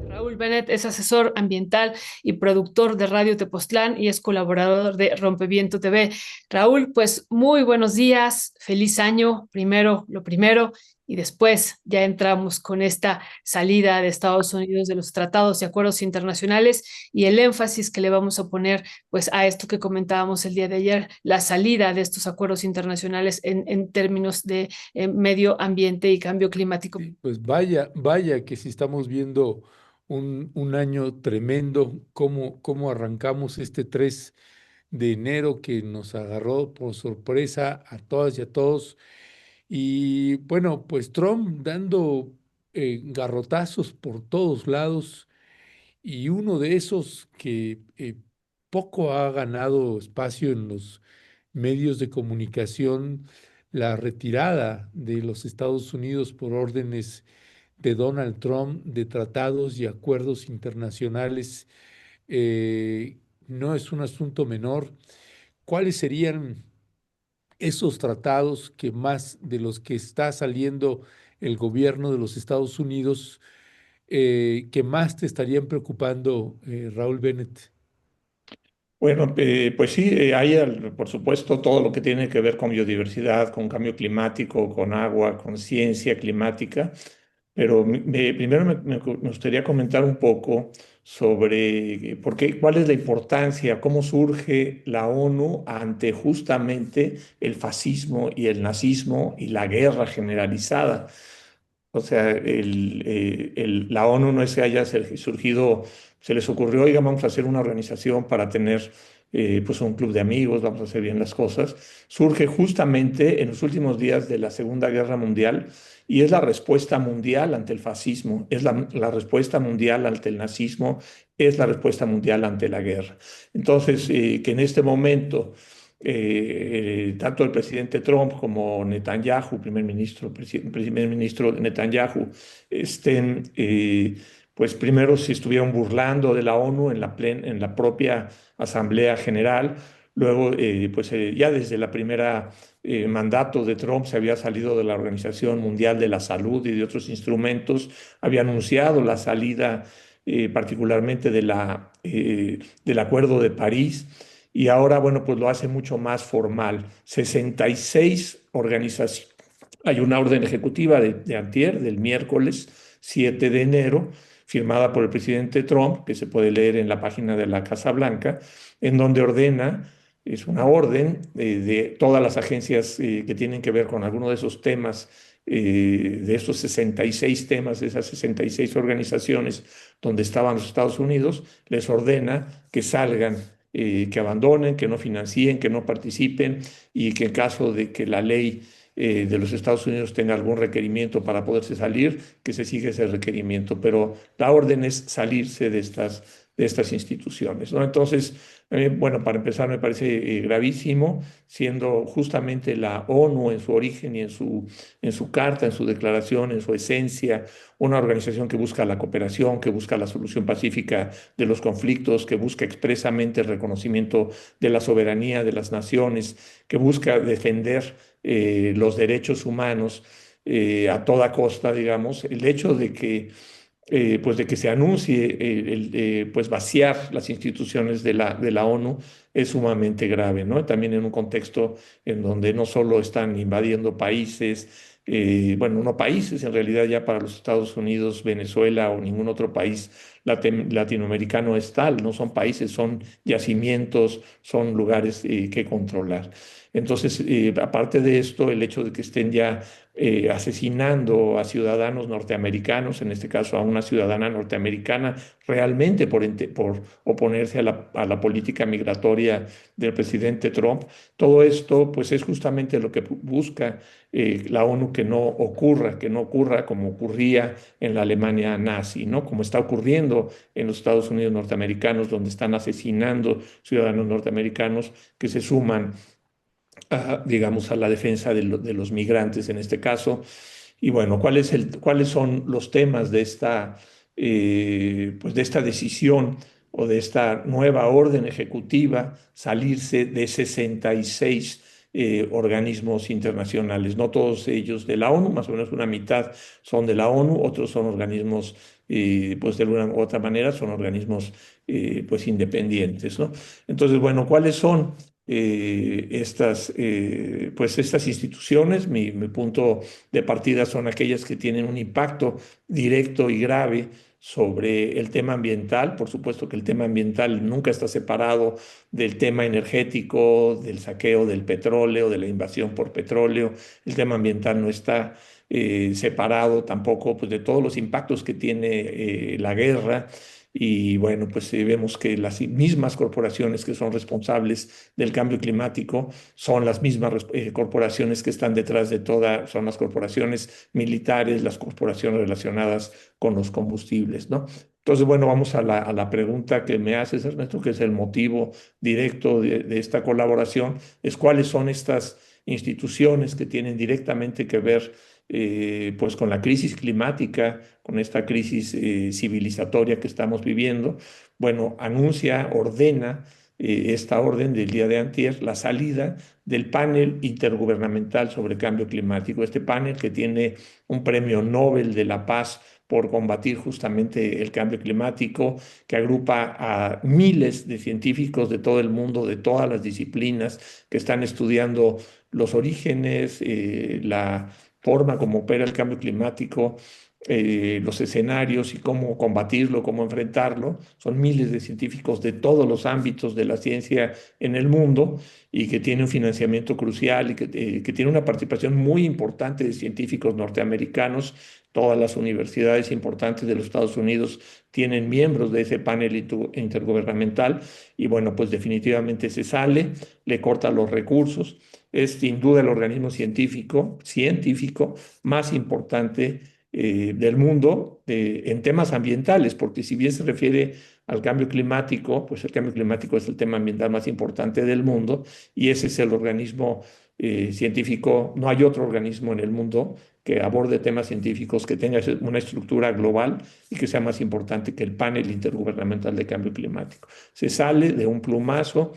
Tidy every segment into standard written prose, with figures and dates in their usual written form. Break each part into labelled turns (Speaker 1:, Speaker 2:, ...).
Speaker 1: Raúl Bennett es asesor ambiental y productor de Radio Tepoztlán y es colaborador de Rompeviento TV. Raúl, pues muy buenos días, feliz año, primero lo primero, y después ya entramos con esta salida de Estados Unidos de los tratados y acuerdos internacionales y el énfasis que le vamos a poner pues a esto que comentábamos el día de ayer, la salida de estos acuerdos internacionales en términos de medio ambiente y cambio climático.
Speaker 2: Sí, pues vaya, vaya que si estamos viendo un año tremendo, cómo arrancamos este 3 de enero que nos agarró por sorpresa a todas y a todos. Y bueno, pues Trump dando garrotazos por todos lados y uno de esos que poco ha ganado espacio en los medios de comunicación, la retirada de los Estados Unidos por órdenes de Donald Trump de tratados y acuerdos internacionales, no es un asunto menor. ¿Cuáles serían esos tratados que más de los que está saliendo el gobierno de los Estados Unidos, que más te estarían preocupando, Raúl Bennett?
Speaker 3: Bueno, pues sí, hay por supuesto todo lo que tiene que ver con biodiversidad, con cambio climático, con agua, con ciencia climática, pero primero me gustaría comentar un poco sobre cuál es la importancia, cómo surge la ONU ante justamente el fascismo y el nazismo y la guerra generalizada. O sea, la ONU no es que haya surgido, se les ocurrió, oiga, vamos a hacer una organización para tener pues un club de amigos, vamos a hacer bien las cosas. Surge justamente en los últimos días de la Segunda Guerra Mundial y es la respuesta mundial ante el fascismo, es la respuesta mundial ante el nazismo, es la respuesta mundial ante la guerra. Entonces, que en este momento tanto el presidente Trump como Netanyahu, primer ministro Netanyahu, estén, pues primero se estuvieron burlando de la ONU en la propia Asamblea General, luego ya desde la primera mandato de Trump se había salido de la Organización Mundial de la Salud y de otros instrumentos, había anunciado la salida particularmente del Acuerdo de París y ahora, bueno, pues lo hace mucho más formal. 66 organizaciones. Hay una orden ejecutiva de antier, del miércoles 7 de enero, firmada por el presidente Trump, que se puede leer en la página de la Casa Blanca, en donde ordena, es una orden de todas las agencias que tienen que ver con alguno de esos temas, de esos 66 temas, de esas 66 organizaciones donde estaban los Estados Unidos, les ordena que salgan, que abandonen, que no financien, que no participen y que en caso de que la ley de los Estados Unidos tenga algún requerimiento para poderse salir, que se siga ese requerimiento. Pero la orden es salirse de estas instituciones, ¿no? Entonces, bueno, para empezar, me parece gravísimo, siendo justamente la ONU en su origen y en su carta, en su declaración, en su esencia, una organización que busca la cooperación, que busca la solución pacífica de los conflictos, que busca expresamente el reconocimiento de la soberanía de las naciones, que busca defender los derechos humanos a toda costa, digamos, el hecho pues de que se anuncie pues vaciar las instituciones de la ONU es sumamente grave, ¿no? También en un contexto en donde no solo están invadiendo países, bueno, no países, en realidad ya para los Estados Unidos, Venezuela o ningún otro país latinoamericano es tal, no son países, son yacimientos, son lugares que controlar. Entonces, aparte de esto, el hecho de que estén ya asesinando a ciudadanos norteamericanos, en este caso a una ciudadana norteamericana, realmente por oponerse a la política migratoria del presidente Trump. Todo esto, pues, es justamente lo que busca la ONU que no ocurra como ocurría en la Alemania nazi, ¿no? Como está ocurriendo en los Estados Unidos norteamericanos, donde están asesinando ciudadanos norteamericanos que se suman digamos, a la defensa de los migrantes en este caso. Y bueno, ¿cuáles son los temas de pues de esta decisión o de esta nueva orden ejecutiva, salirse de 66 organismos internacionales. No todos ellos de la ONU, más o menos una mitad son de la ONU, otros son organismos, pues de alguna u otra manera son organismos pues independientes, ¿no? Entonces, bueno, ¿cuáles son pues estas instituciones? Mi punto de partida son aquellas que tienen un impacto directo y grave sobre el tema ambiental. Por supuesto que el tema ambiental nunca está separado del tema energético, del saqueo del petróleo, de la invasión por petróleo. El tema ambiental no está separado tampoco, pues, de todos los impactos que tiene la guerra. Y bueno, pues vemos que las mismas corporaciones que son responsables del cambio climático son las mismas corporaciones que están detrás de son las corporaciones militares, las corporaciones relacionadas con los combustibles, ¿no? Entonces, bueno, vamos a la pregunta que me haces, Ernesto, que es el motivo directo de esta colaboración, es cuáles son estas instituciones que tienen directamente que ver pues con la crisis climática, con esta crisis civilizatoria que estamos viviendo. Bueno, ordena esta orden del día de antier, la salida del panel intergubernamental sobre cambio climático. Este panel que tiene un premio Nobel de la Paz por combatir justamente el cambio climático, que agrupa a miles de científicos de todo el mundo, de todas las disciplinas, que están estudiando los orígenes, la forma como opera el cambio climático, los escenarios y cómo combatirlo, cómo enfrentarlo. Son miles de científicos de todos los ámbitos de la ciencia en el mundo y que tiene un financiamiento crucial y que tiene una participación muy importante de científicos norteamericanos. Todas las universidades importantes de los Estados Unidos tienen miembros de ese panel intergubernamental y bueno, pues definitivamente se sale, le corta los recursos. Es sin duda el organismo científico más importante del mundo en temas ambientales, porque si bien se refiere al cambio climático, pues el cambio climático es el tema ambiental más importante del mundo y ese es el organismo científico. No hay otro organismo en el mundo que aborde temas científicos, que tenga una estructura global y que sea más importante que el panel intergubernamental de cambio climático. Se sale de un plumazo.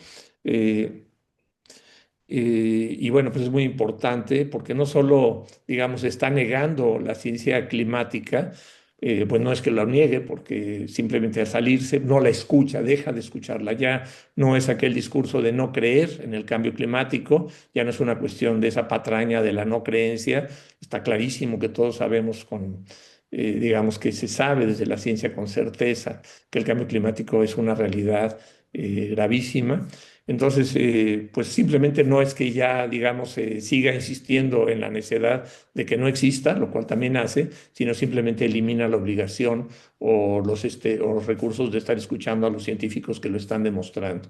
Speaker 3: Y bueno, pues es muy importante porque no solo, digamos, está negando la ciencia climática, pues no es que lo niegue, porque simplemente al salirse no la escucha, deja de escucharla. Ya no es aquel discurso de no creer en el cambio climático, ya no es una cuestión de esa patraña de la no creencia. Está clarísimo que todos sabemos digamos que se sabe desde la ciencia con certeza que el cambio climático es una realidad gravísima. Entonces, pues simplemente no es que ya, digamos, siga insistiendo en la necedad de que no exista, lo cual también hace, sino simplemente elimina la obligación o los recursos de estar escuchando a los científicos que lo están demostrando.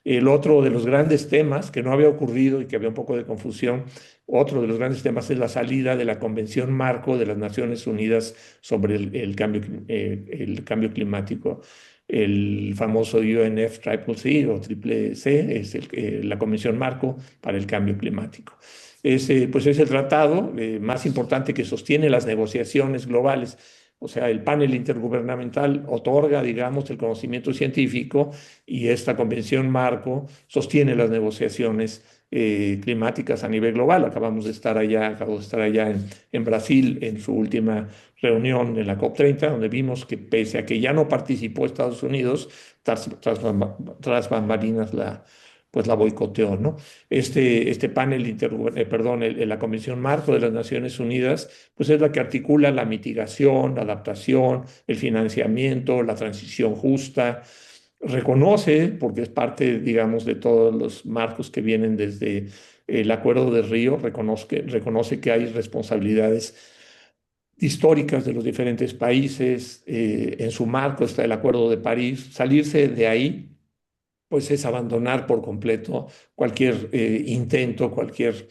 Speaker 3: El otro de los grandes temas que no había ocurrido y que había un poco de confusión, otro de los grandes temas es la salida de la Convención Marco de las Naciones Unidas sobre el cambio climático. El famoso UNFCCC o Triple C es la Convención Marco para el Cambio Climático. Pues es el tratado más importante que sostiene las negociaciones globales. O sea, el panel intergubernamental otorga, digamos, el conocimiento científico y esta convención marco sostiene las negociaciones climáticas a nivel global. Acabo de estar allá en Brasil en su última reunión en la COP30, donde vimos que pese a que ya no participó Estados Unidos, tras bambalinas pues la boicoteó, ¿no? Este panel, perdón, la Convención Marco de las Naciones Unidas, pues es la que articula la mitigación, la adaptación, el financiamiento, la transición justa. Reconoce, porque es parte, digamos, de todos los marcos que vienen desde el Acuerdo de Río, reconoce que hay responsabilidades históricas de los diferentes países. En su marco está el Acuerdo de París. Salirse de ahí pues es abandonar por completo cualquier intento, cualquier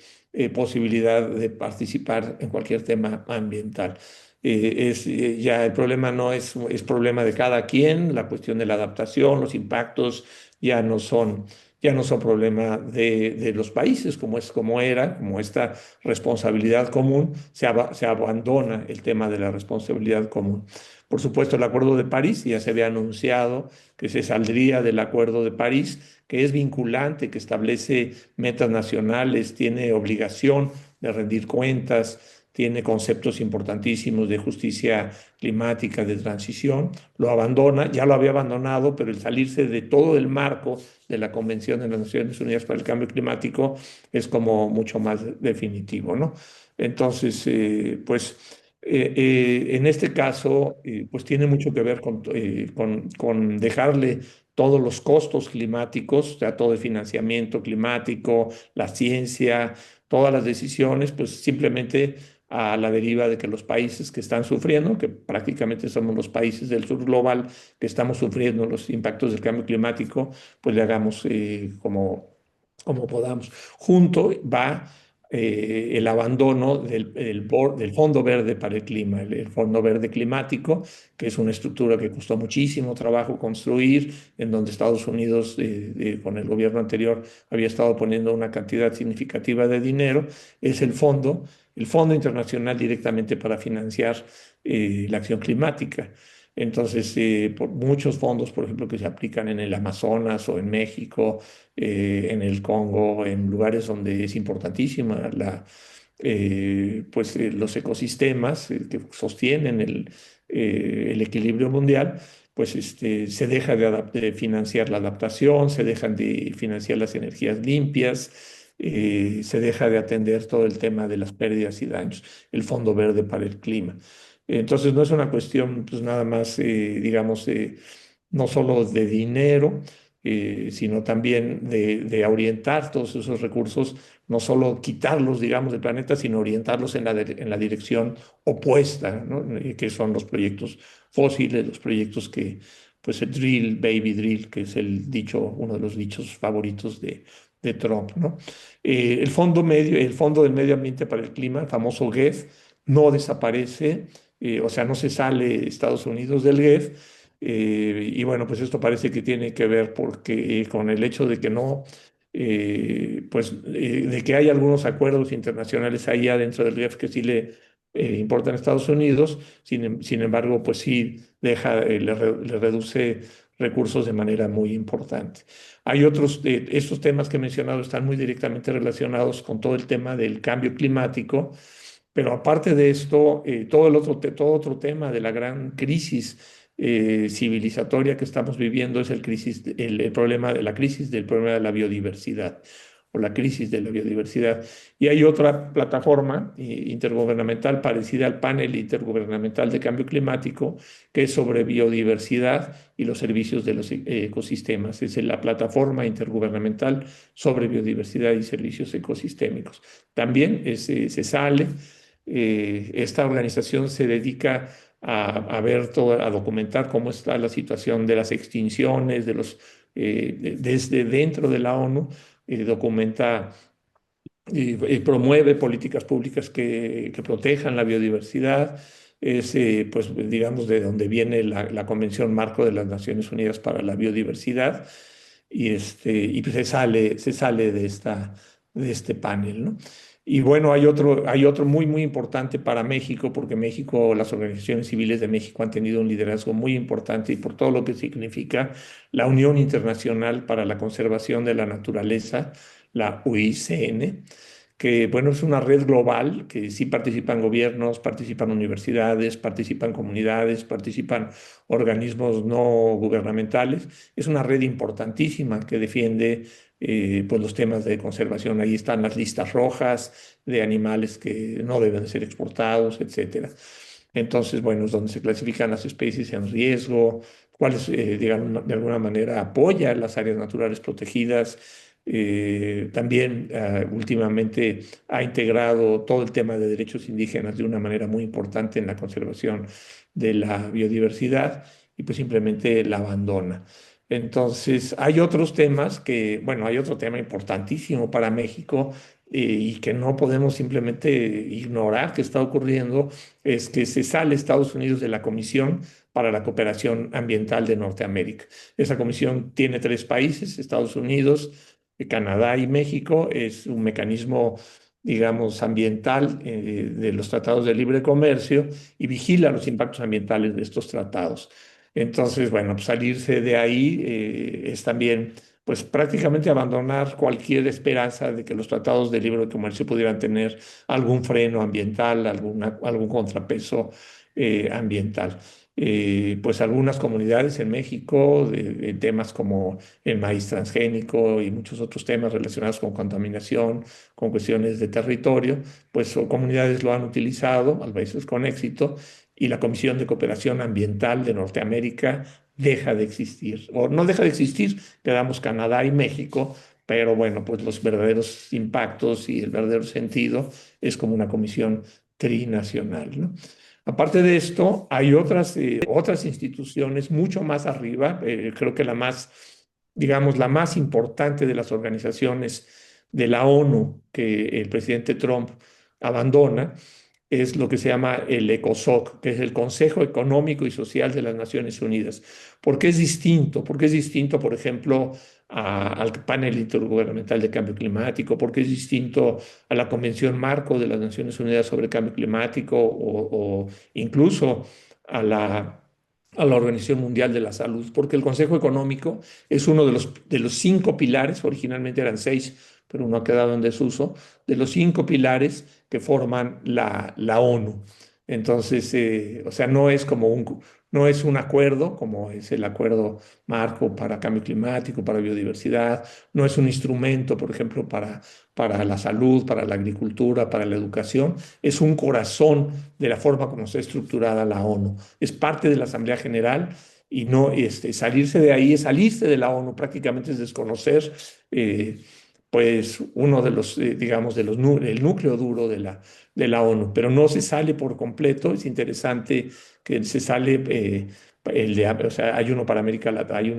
Speaker 3: posibilidad de participar en cualquier tema ambiental. Ya el problema no es problema de cada quien, la cuestión de la adaptación, los impactos ya no son ya no son problema de los países, como era, como esta responsabilidad común, se abandona el tema de la responsabilidad común. Por supuesto, el Acuerdo de París ya se había anunciado que se saldría del Acuerdo de París, que es vinculante, que establece metas nacionales, tiene obligación de rendir cuentas, tiene conceptos importantísimos de justicia climática, de transición, lo abandona, ya lo había abandonado, pero el salirse de todo el marco de la Convención de las Naciones Unidas para el Cambio Climático es como mucho más definitivo, ¿no? Entonces, en este caso, pues tiene mucho que ver con dejarle todos los costos climáticos, o sea, todo el financiamiento climático, la ciencia, todas las decisiones, pues simplemente a la deriva de que los países que están sufriendo, que prácticamente somos los países del sur global que estamos sufriendo los impactos del cambio climático, pues le hagamos como podamos. Junto va el abandono del Fondo Verde para el Clima, el Fondo Verde Climático, que es una estructura que costó muchísimo trabajo construir, en donde Estados Unidos, con el gobierno anterior, había estado poniendo una cantidad significativa de dinero. Es el Fondo Internacional directamente para financiar la acción climática. Entonces, por muchos fondos, por ejemplo, que se aplican en el Amazonas o en México, en el Congo, en lugares donde es importantísima los ecosistemas que sostienen el equilibrio mundial, pues se deja de financiar la adaptación, se dejan de financiar las energías limpias, se deja de atender todo el tema de las pérdidas y daños, el Fondo Verde para el Clima. Entonces no es una cuestión, pues nada más, digamos, no solo de dinero, sino también de orientar todos esos recursos, no solo quitarlos, digamos, del planeta, sino orientarlos en la dirección opuesta, ¿no? Que son los proyectos fósiles, los proyectos pues el drill, baby drill, que es uno de los dichos favoritos de Trump, ¿no? El Fondo del Medio Ambiente para el Clima, el famoso GEF, no desaparece, o sea, no se sale Estados Unidos del GEF, y bueno, pues esto parece que tiene que ver con el hecho de que no, de que hay algunos acuerdos internacionales ahí adentro del GEF que sí le importan a Estados Unidos, sin embargo, pues sí le reduce recursos de manera muy importante. Hay estos temas que he mencionado están muy directamente relacionados con todo el tema del cambio climático, pero aparte de esto, todo otro tema de la gran crisis civilizatoria que estamos viviendo es el problema de la crisis del problema de la biodiversidad o la crisis de la biodiversidad. Y hay otra plataforma intergubernamental parecida al panel intergubernamental de cambio climático, que es sobre biodiversidad y los servicios de los ecosistemas. Es la plataforma intergubernamental sobre biodiversidad y servicios ecosistémicos. También se sale. Esta organización se dedica a documentar cómo está la situación de las extinciones, desde dentro de la ONU, documenta y promueve políticas públicas que protejan la biodiversidad. Es, pues, digamos, de donde viene la Convención Marco de las Naciones Unidas para la Biodiversidad, y pues se sale de este panel, ¿no? Y bueno, hay otro muy, muy importante para México, porque México, las organizaciones civiles de México han tenido un liderazgo muy importante y por todo lo que significa la Unión Internacional para la Conservación de la Naturaleza, la UICN, que bueno, es una red global que sí participan gobiernos, participan universidades, participan comunidades, participan organismos no gubernamentales. Es una red importantísima que defiende pues los temas de conservación. Ahí están las listas rojas de animales que no deben ser exportados, etcétera. Entonces, bueno, es donde se clasifican las especies en riesgo, cuáles, digamos, de alguna manera apoya las áreas naturales protegidas. También últimamente ha integrado todo el tema de derechos indígenas de una manera muy importante en la conservación de la biodiversidad y pues simplemente la abandona. Entonces, hay otros temas bueno, hay otro tema importantísimo para México, y que no podemos simplemente ignorar que está ocurriendo, es que se sale Estados Unidos de la Comisión para la Cooperación Ambiental de Norteamérica. Esa comisión tiene 3 países: Estados Unidos, Canadá y México es un mecanismo, digamos, ambiental de los tratados de libre comercio y vigila los impactos ambientales de estos tratados. Entonces, bueno, pues salirse de ahí es también, pues prácticamente abandonar cualquier esperanza de que los tratados de libre comercio pudieran tener algún freno ambiental, algún contrapeso ambiental. Pues algunas comunidades en México, de temas como el maíz transgénico y muchos otros temas relacionados con contaminación, con cuestiones de territorio, pues comunidades lo han utilizado, a veces con éxito, y la Comisión de Cooperación Ambiental de Norteamérica deja de existir, o no deja de existir, quedamos Canadá y México, pero bueno, pues los verdaderos impactos y el verdadero sentido es como una comisión trinacional, ¿no? Aparte de esto, hay otras instituciones mucho más arriba, creo que la más, digamos, la más importante de las organizaciones de la ONU que el presidente Trump abandona, es lo que se llama el ECOSOC, que es el Consejo Económico y Social de las Naciones Unidas. ¿Por qué es distinto? ¿Por qué es distinto, por ejemplo, al panel intergubernamental de cambio climático? ¿Por qué es distinto a la Convención Marco de las Naciones Unidas sobre Cambio Climático o incluso a la Organización Mundial de la Salud? Porque el Consejo Económico es uno de los 5 pilares, originalmente eran 6, pero uno ha quedado en desuso, de los 5 pilares que forman la ONU. Entonces, o sea, no es un acuerdo como es el acuerdo marco para cambio climático, para biodiversidad, no es un instrumento, por ejemplo, para la salud, para la agricultura, para la educación, es un corazón de la forma como está estructurada la ONU. Es parte de la Asamblea General y no salirse de ahí es salirse de la ONU, prácticamente es desconocer eh, pues uno de los, digamos, el núcleo duro de la ONU, pero no se sale por completo. Es interesante que se sale o sea, hay uno para América Latina, hay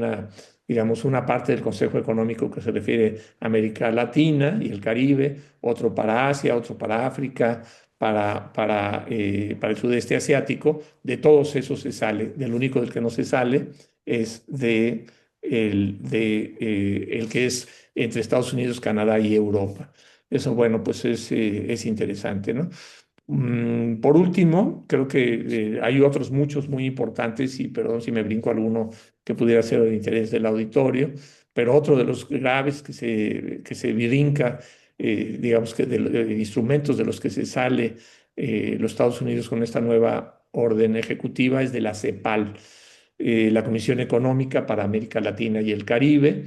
Speaker 3: digamos, una parte del Consejo Económico que se refiere a América Latina y el Caribe, otro para Asia, otro para África, para el sudeste asiático. De todos esos se sale. Del único del que no se sale es el que es entre Estados Unidos, Canadá y Europa. Eso, bueno, pues es interesante, ¿no? Por último, creo que hay otros muchos muy importantes, y perdón si me brinco alguno que pudiera ser de interés del auditorio, pero otro de los graves que se brinca, digamos que de instrumentos de los que se sale los Estados Unidos con esta nueva orden ejecutiva es de la CEPAL, la Comisión Económica para América Latina y el Caribe.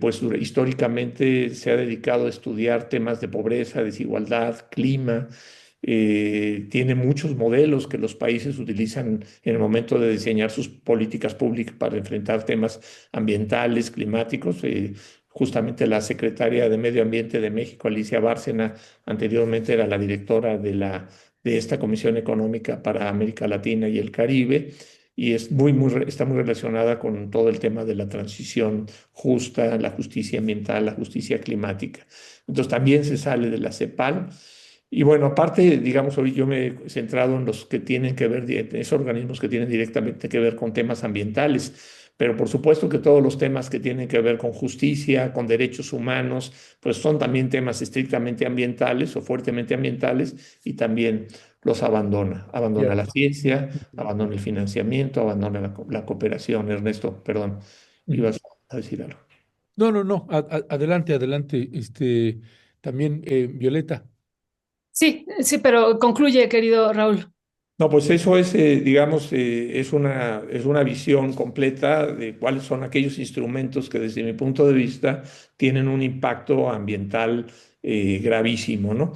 Speaker 3: Pues históricamente se ha dedicado a estudiar temas de pobreza, desigualdad, clima. Tiene muchos modelos que los países utilizan en el momento de diseñar sus políticas públicas para enfrentar temas ambientales, climáticos. Justamente la secretaria de Medio Ambiente de México, Alicia Bárcena, anteriormente era la directora de esta Comisión Económica para América Latina y el Caribe, y está muy relacionada con todo el tema de la transición justa, la justicia ambiental, la justicia climática. Entonces también se sale de la CEPAL. Y bueno, aparte, digamos, hoy yo me he centrado en los que tienen que ver, en esos organismos que tienen directamente que ver con temas ambientales, pero por supuesto que todos los temas que tienen que ver con justicia, con derechos humanos, pues son también temas estrictamente ambientales o fuertemente ambientales, y también los abandona. Abandona la
Speaker 2: Cierto.
Speaker 3: ciencia,
Speaker 2: Ujú.
Speaker 3: abandona el financiamiento, abandona la cooperación. Ernesto, perdón,
Speaker 2: Ujú.
Speaker 3: ibas a decir algo.
Speaker 2: No, no, no, adelante, adelante. También, Violeta.
Speaker 1: Sí, sí, pero concluye, querido Raúl.
Speaker 3: No, pues eso es, digamos, es una visión completa de cuáles son aquellos instrumentos que desde mi punto de vista tienen un impacto ambiental gravísimo, ¿no?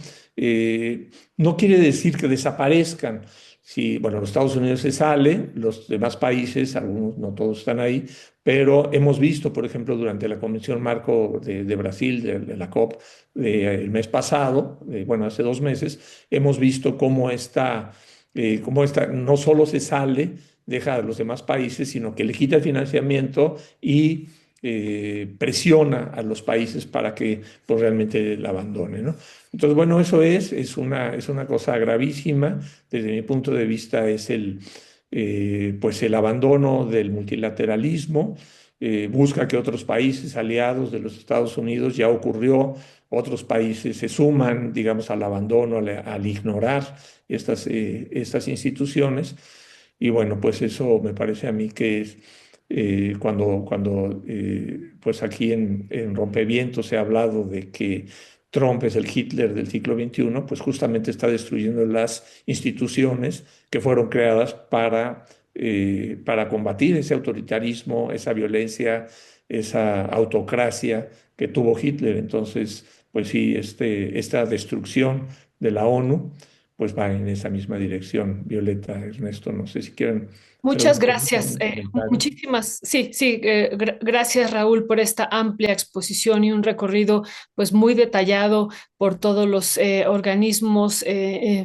Speaker 3: No quiere decir que desaparezcan. Si, bueno, los Estados Unidos se sale, los demás países, algunos, no todos están ahí, pero hemos visto, por ejemplo, durante la Convención Marco de Brasil, de la COP, el mes pasado, bueno, hace 2 meses, hemos visto cómo no solo se sale, deja a los demás países, sino que le quita el financiamiento y presiona a los países para que pues, realmente la abandonen, ¿no? Entonces, bueno, eso es una cosa gravísima. Desde mi punto de vista es pues el abandono del multilateralismo, busca que otros países aliados de los Estados Unidos, ya ocurrió, otros países se suman, digamos, al abandono, al ignorar estas instituciones. Y bueno, pues eso me parece a mí que es pues aquí en Rompevientos se ha hablado de que Trump es el Hitler del siglo XXI, pues justamente está destruyendo las instituciones que fueron creadas para combatir ese autoritarismo, esa violencia, esa autocracia que tuvo Hitler. Entonces, pues sí, esta destrucción de la ONU, pues va en esa misma dirección. Violeta, Ernesto, no sé si quieren hacer
Speaker 1: Muchas
Speaker 3: alguna pregunta,
Speaker 1: gracias,
Speaker 3: algún comentario.
Speaker 1: muchísimas, sí, sí, gracias Raúl por esta amplia exposición y un recorrido pues muy detallado por todos los organismos,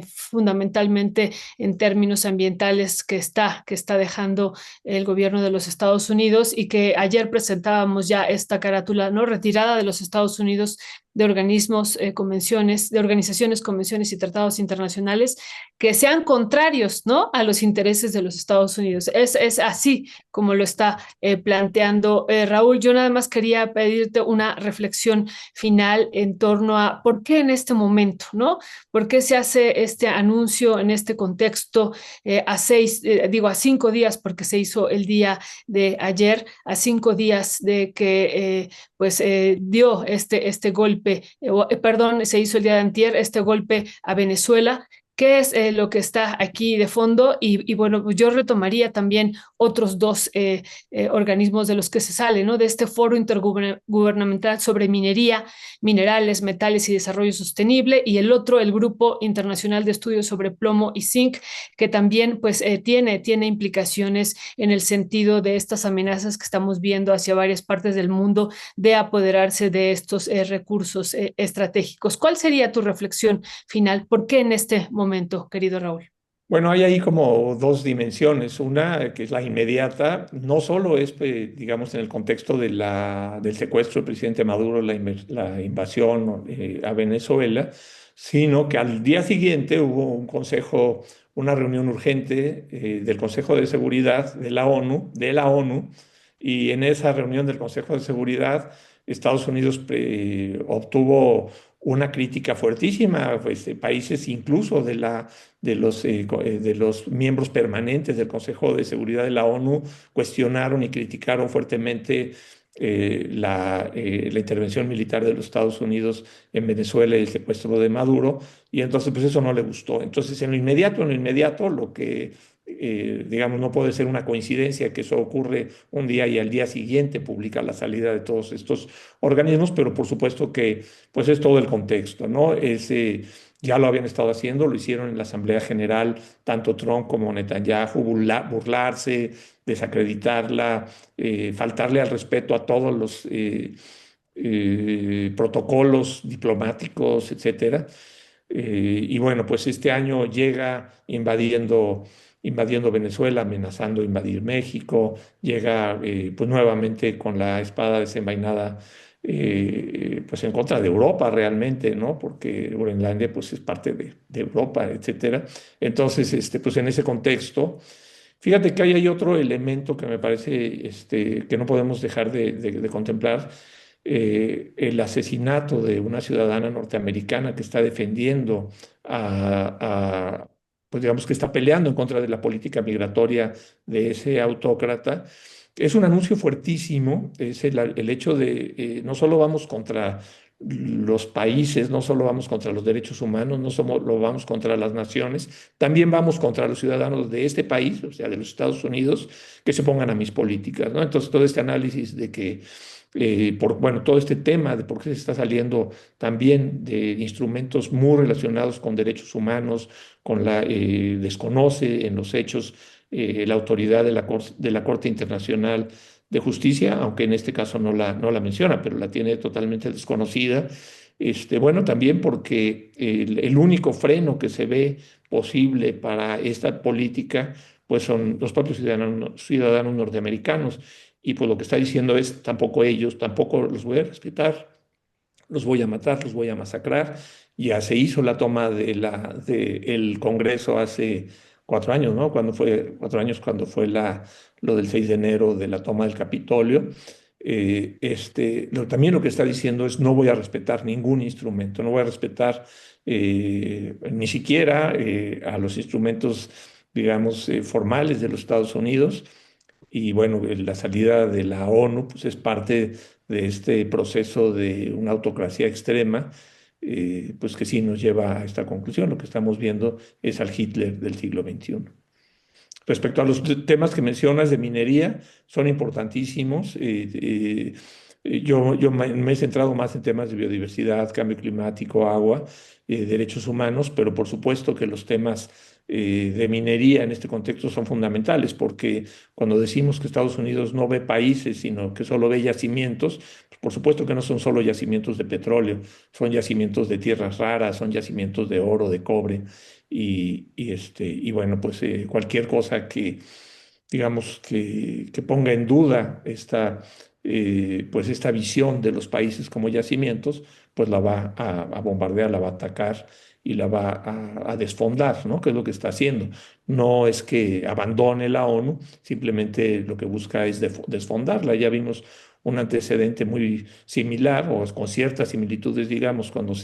Speaker 1: fundamentalmente en términos ambientales que está dejando el gobierno de los Estados Unidos y que ayer presentábamos ya esta carátula, ¿no? Retirada de los Estados Unidos de organismos, convenciones, de organizaciones, convenciones y tratados internacionales que sean contrarios, ¿no? A los intereses de los Estados Unidos. Es así como lo está planteando Raúl. Yo nada más quería pedirte una reflexión final en torno a por qué en este momento, ¿no? ¿Por qué se hace este anuncio en este contexto a 5 días, porque se hizo el día de ayer, a 5 días de que dio este golpe, perdón, se hizo el día de antier, este golpe a Venezuela? ¿Qué es lo que está aquí de fondo? Y bueno, pues yo retomaría también otros dos organismos de los que se sale, ¿no? De este foro intergubernamental sobre minería, minerales, metales y desarrollo sostenible, y el otro, el Grupo Internacional de Estudios sobre Plomo y Zinc, que también pues tiene implicaciones en el sentido de estas amenazas que estamos viendo hacia varias partes del mundo de apoderarse de estos recursos estratégicos. ¿Cuál sería tu reflexión final? ¿Por qué en este momento, querido Raúl?
Speaker 3: Bueno, hay ahí como dos dimensiones. Una, que es la inmediata, no solo es, digamos, en el contexto del secuestro del presidente Maduro, la invasión a Venezuela, sino que al día siguiente hubo una reunión urgente del Consejo de Seguridad de la ONU, y en esa reunión del Consejo de Seguridad, Estados Unidos obtuvo una crítica fuertísima, pues, de países incluso de los miembros permanentes del Consejo de Seguridad de la ONU cuestionaron y criticaron fuertemente la intervención militar de los Estados Unidos en Venezuela y el secuestro de Maduro, y entonces pues eso no le gustó. Entonces en lo inmediato, lo que digamos no puede ser una coincidencia que eso ocurre un día y al día siguiente publica la salida de todos estos organismos, pero por supuesto que pues es todo el contexto, ¿no? Ya lo habían estado haciendo, lo hicieron en la Asamblea General, tanto Trump como Netanyahu, burlarse, desacreditarla, faltarle al respeto a todos los protocolos diplomáticos, etcétera. Y bueno, pues este año llega invadiendo Venezuela, amenazando invadir México, llega pues nuevamente con la espada desenvainada pues en contra de Europa realmente, ¿no? Porque Groenlandia pues es parte de Europa, etcétera. Entonces, pues en ese contexto, fíjate que hay otro elemento que me parece que no podemos dejar de contemplar, el asesinato de una ciudadana norteamericana que está defendiendo pues digamos que está peleando en contra de la política migratoria de ese autócrata. Es un anuncio fuertísimo, es el hecho de no solo vamos contra los países, no solo vamos contra los derechos humanos, no solo lo vamos contra las naciones, también vamos contra los ciudadanos de este país, o sea, de los Estados Unidos, que se pongan a mis políticas, ¿no? Entonces, todo este análisis de que bueno, todo este tema de por qué se está saliendo también de instrumentos muy relacionados con derechos humanos, desconoce en los hechos la autoridad de la Corte Internacional de Justicia, aunque en este caso no la menciona, pero la tiene totalmente desconocida. Bueno, también porque el único freno que se ve posible para esta política, pues son los propios ciudadanos norteamericanos. Y pues lo que está diciendo es, tampoco ellos, tampoco los voy a respetar, los voy a matar, los voy a masacrar. Ya se hizo la toma del Congreso hace 4 años, ¿no? 4 años cuando fue lo del 6 de enero de la toma del Capitolio. También lo que está diciendo es no voy a respetar ningún instrumento, no voy a respetar ni siquiera a los instrumentos, digamos, formales de los Estados Unidos. Y bueno, la salida de la ONU pues es parte de este proceso de una autocracia extrema, pues que sí nos lleva a esta conclusión. Lo que estamos viendo es al Hitler del siglo XXI. Respecto a los temas que mencionas de minería, son importantísimos. Yo me he centrado más en temas de biodiversidad, cambio climático, agua, derechos humanos, pero por supuesto que los temas de minería en este contexto son fundamentales, porque cuando decimos que Estados Unidos no ve países, sino que solo ve yacimientos, pues por supuesto que no son solo yacimientos de petróleo, son yacimientos de tierras raras, son yacimientos de oro, de cobre. Y bueno, pues cualquier cosa que, digamos, que ponga en duda pues esta visión de los países como yacimientos, pues la va a bombardear, la va a atacar y la va a desfondar, ¿no? Que es lo que está haciendo. No es que abandone la ONU, simplemente lo que busca es desfondarla. Ya vimos un antecedente muy similar o con ciertas similitudes, digamos, cuando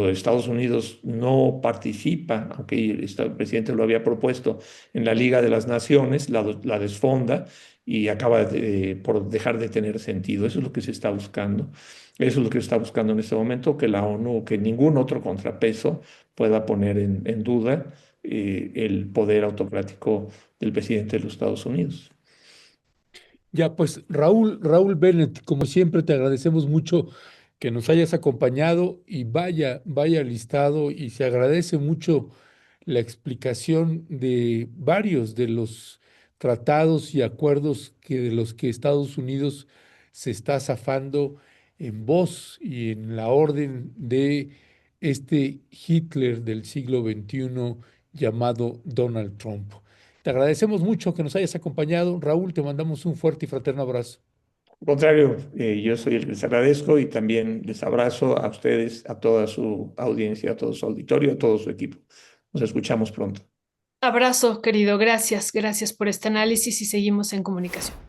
Speaker 3: Estados Unidos no participa, aunque el presidente lo había propuesto en la Liga de las Naciones, la desfonda y acaba por dejar de tener sentido. Eso es lo que se está buscando. Eso es lo que se está buscando en este momento, que la ONU o que ningún otro contrapeso pueda poner en duda el poder autocrático del presidente de los Estados Unidos.
Speaker 2: Ya, pues Raúl Bennett, como siempre te agradecemos mucho que nos hayas acompañado y vaya listado y se agradece mucho la explicación de varios de los tratados y acuerdos de los que Estados Unidos se está zafando en voz y en la orden de este Hitler del siglo XXI llamado Donald Trump. Te agradecemos mucho que nos hayas acompañado. Raúl, te mandamos un fuerte y fraterno abrazo.
Speaker 3: Al contrario, yo soy el que les agradezco y también les abrazo a ustedes, a toda su audiencia, a todo su auditorio, a todo su equipo. Nos escuchamos pronto.
Speaker 1: Abrazo, querido. Gracias por este análisis y seguimos en comunicación.